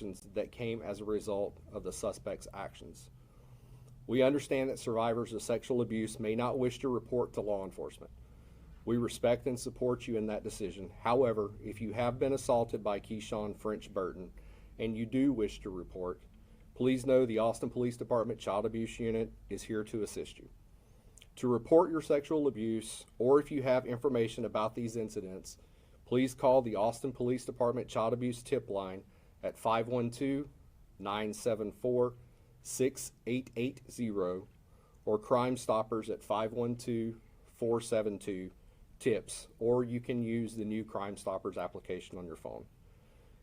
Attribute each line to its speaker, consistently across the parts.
Speaker 1: infections that came as a result of the suspect's actions. We understand that survivors of sexual abuse may not wish to report to law enforcement. We respect and support you in that decision. However, if you have been assaulted by Keyshawn French Burton and you do wish to report, please know the Austin Police Department Child Abuse Unit is here to assist you. To report your sexual abuse, or if you have information about these incidents, please call the Austin Police Department Child Abuse Tip Line at 512-974-6880 or Crime Stoppers at 512-472-TIPS, or you can use the new Crime Stoppers application on your phone.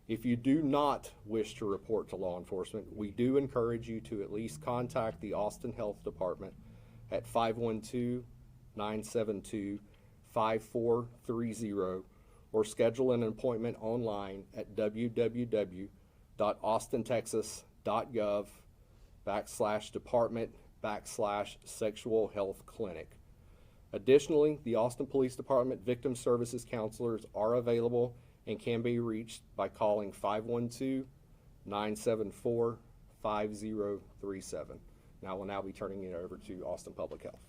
Speaker 1: If you do not wish to report to law enforcement, we do encourage you to at least contact the Austin Health Department at 512-972-5430 or schedule an appointment online at www.austintexas.gov/department/sexual health clinic. Additionally, the Austin Police Department Victim Services Counselors are available and can be reached by calling 512-974-5037. Now, I will now be turning it over to Austin Public Health.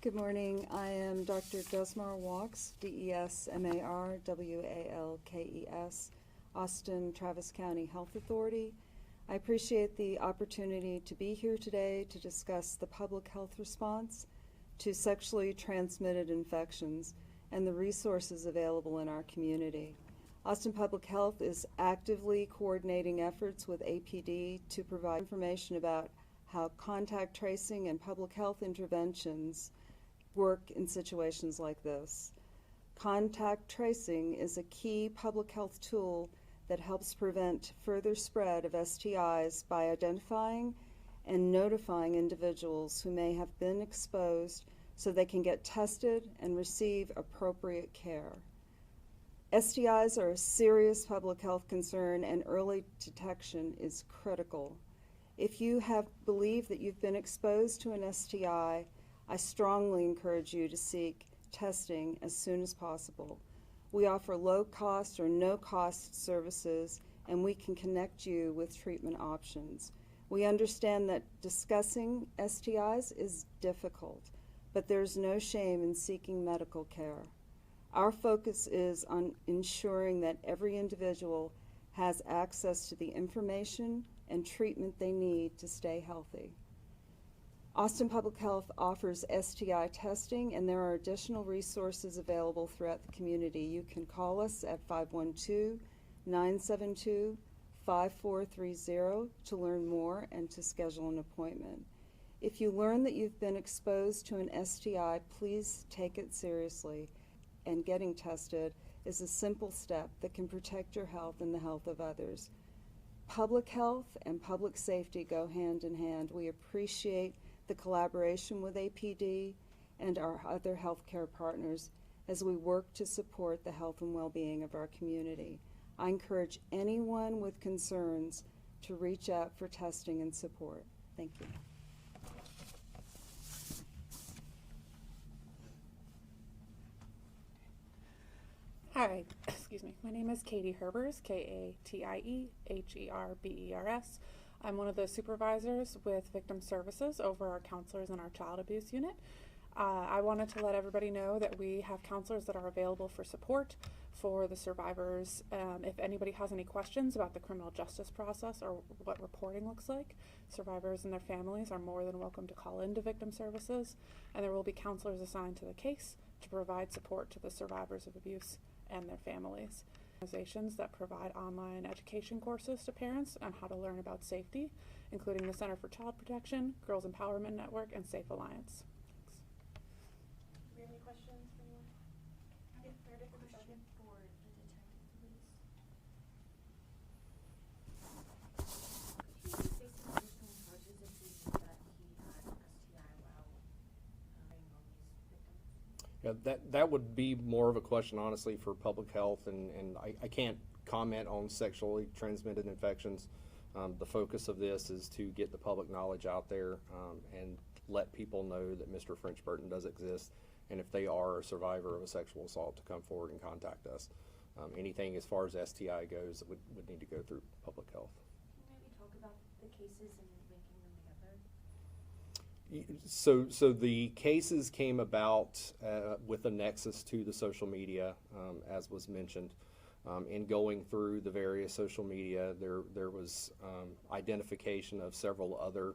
Speaker 2: Good morning. I am Dr. Desmar Walks, DESMAR-WALKES, Austin Travis County Health Authority. I appreciate the opportunity to be here today to discuss the public health response to sexually transmitted infections and the resources available in our community. Austin Public Health is actively coordinating efforts with APD to provide information about how contact tracing and public health interventions work in situations like this. Contact tracing is a key public health tool that helps prevent further spread of STIs by identifying and notifying individuals who may have been exposed so they can get tested and receive appropriate care. STIs are a serious public health concern, and early detection is critical. If you have believed that you've been exposed to an STI, I strongly encourage you to seek testing as soon as possible. We offer low-cost or no-cost services, and we can connect you with treatment options. We understand that discussing STIs is difficult, but there's no shame in seeking medical care. Our focus is on ensuring that every individual has access to the information and treatment they need to stay healthy. Austin Public Health offers STI testing, and there are additional resources available throughout the community. You can call us at 512-972-5430 to learn more and to schedule an appointment. If you learn that you've been exposed to an STI, please take it seriously, and getting tested is a simple step that can protect your health and the health of others. Public health and public safety go hand in hand. We appreciate the collaboration with APD and our other healthcare partners as we work to support the health and well-being of our community. I encourage anyone with concerns to reach out for testing and support. Thank you.
Speaker 3: Hi, excuse me. My name is Katie Herbers, K-A-T-I-E-H-E-R-B-E-R-S. I'm one of the supervisors with Victim Services over our counselors in our child abuse unit. I wanted to let everybody know that we have counselors that are available for support for the survivors. If anybody has any questions about the criminal justice process or what reporting looks like, survivors and their families are more than welcome to call into Victim Services, and there will be counselors assigned to the case to provide support to the survivors of abuse and their families. Organizations that provide online education courses to parents on how to learn about safety, including the Center for Child Protection, Girls Empowerment Network, and Safe Alliance. Thanks.
Speaker 4: Do we have any questions for anyone? Yeah, Meredith, a question for the detective, please. He was facing additional charges if we knew that he had an STI while preying on these victims.
Speaker 1: Yeah, that would be more of a question, honestly, for public health, and I can't comment on sexually transmitted infections. The focus of this is to get the public knowledge out there and let people know that Mr. French Burton does exist and if they are a survivor of a sexual assault, to come forward and contact us. Anything as far as STI goes would need to go through public health.
Speaker 4: Can you maybe talk about the cases and linking them together?
Speaker 1: So the cases came about with a nexus to the social media, as was mentioned. In going through the various social media, there was identification of several other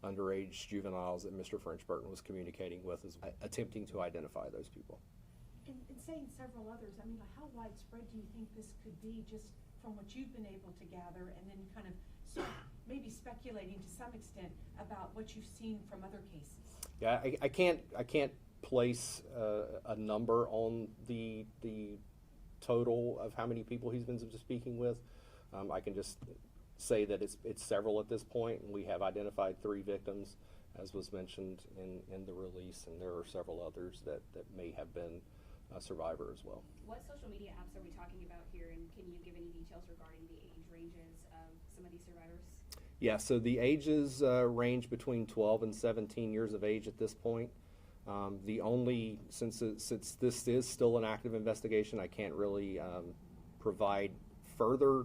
Speaker 1: underage juveniles that Mr. French Burton was communicating with, as attempting to identify those people.
Speaker 5: In saying several others, I mean, how widespread do you think this could be, just from what you've been able to gather, and then kind of maybe speculating to some extent about what you've seen from other cases?
Speaker 1: Yeah, I can't place a number on the total of how many people he's been speaking with. I can just say that it's several at this point, and we have identified 3 victims, as was mentioned in the release, and there are several others that may have been a survivor as well.
Speaker 6: What social media apps are we talking about here, and can you give any details regarding the age ranges of some of these survivors?
Speaker 1: Yeah, so the ages range between 12 and 17 years of age at this point. Since this is still an active investigation, I can't really provide further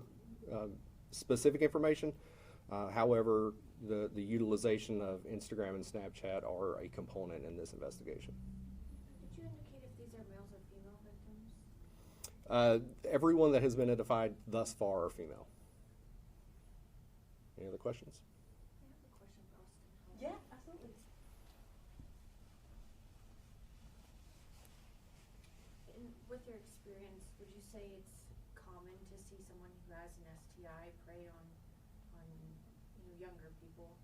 Speaker 1: specific information. However, the utilization of Instagram and Snapchat are a component in this investigation.
Speaker 4: Did you indicate if these are males or female victims?
Speaker 1: Everyone that has been identified thus far are female. Any other questions?
Speaker 4: I have a question for Austin.
Speaker 5: Yeah, absolutely.
Speaker 4: With your experience, would you say it's common to see someone who has an STI prey on younger people?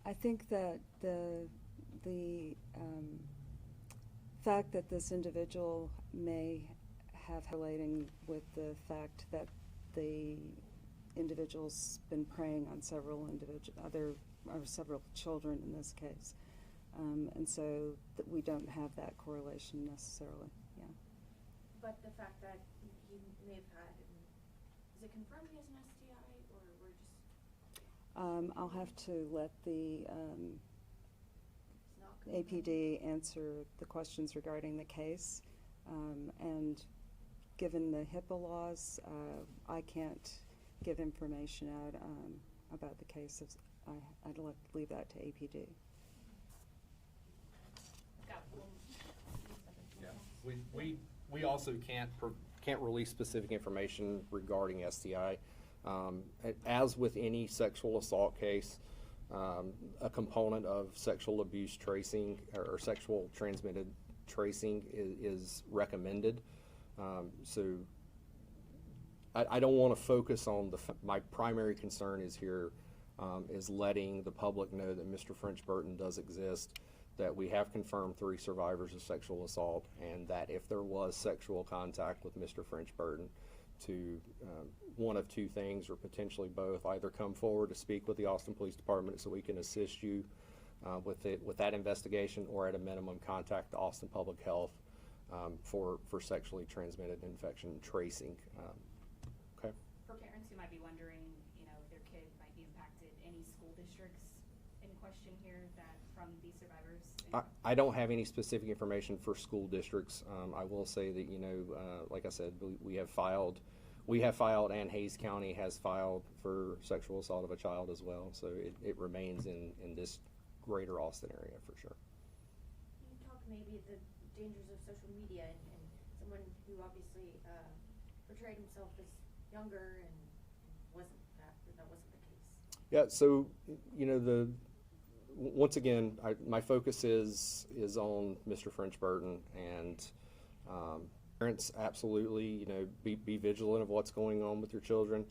Speaker 2: I think that the fact that this individual may have relating with the fact that the individual's been preying on several several children in this case, and so that we don't have that correlation necessarily. Yeah.
Speaker 4: But the fact that he may have had, is it confirmed he has an STI, or we're just?
Speaker 2: I'll have to let the
Speaker 4: It's not confirmed?
Speaker 2: APD answer the questions regarding the case, and given the HIPAA laws, I can't give information out about the case. I'd leave that to APD.
Speaker 1: Yeah, we also can't release specific information regarding STI. As with any sexual assault case, a component of sexual abuse tracing or sexual transmitted tracing is recommended. So I don't want to focus on my primary concern is here is letting the public know that Mr. French Burton does exist, that we have confirmed 3 survivors of sexual assault, and that if there was sexual contact with Mr. French Burton, to one of 2 things or potentially both, either come forward to speak with the Austin Police Department so we can assist you with that investigation, or at a minimum contact the Austin Public Health for sexually transmitted infection tracing. Okay.
Speaker 6: For parents who might be wondering, their kid might be impacted, any school districts in question here that from these survivors?
Speaker 1: I don't have any specific information for school districts. I will say that, like I said, we have filed, and Hayes County has filed for sexual assault of a child as well. So it remains in this greater Austin area for sure.
Speaker 4: Can you talk maybe the dangers of social media and someone who obviously portrayed himself as younger and that wasn't the case?
Speaker 1: Yeah, so once again, my focus is on Mr. French Burton, and parents absolutely be vigilant of what's going on with your children,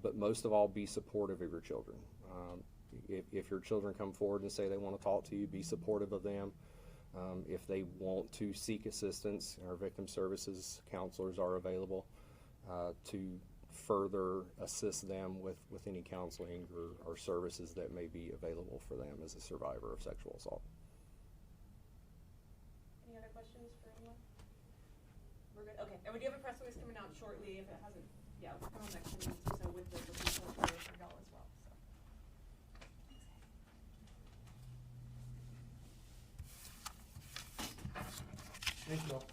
Speaker 1: but most of all be supportive of your children. If your children come forward and say they want to talk to you, be supportive of them. If they want to seek assistance, our victim services counselors are available to further assist them with any counseling or services that may be available for them as a survivor of sexual assault.
Speaker 7: Any other questions for anyone? We're good? Okay, and we do have a press release coming out shortly, if it hasn't, yeah, it'll come out next 10 minutes or so with the report for y'all as well, so.
Speaker 8: Thank you all.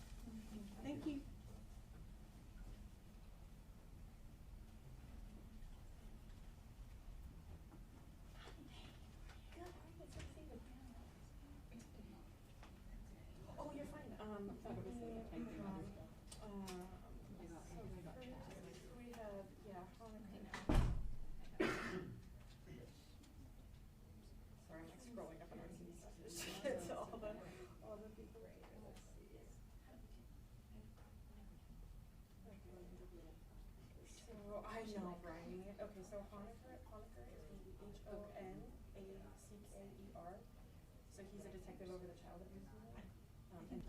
Speaker 5: Thank you. Oh, you're fine. That was the, so first, we have, yeah, Hanukkah. Sorry, I'm like scrolling up on our city stuff to get to all the people. Let's see. So, I know, right? Okay, so Honaker is gonna be Honackaer. So he's a detective over the child abuse unit. And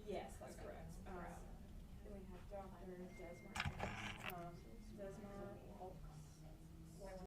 Speaker 5: yes, that's correct. Then we have Dr. Desmar. Desmar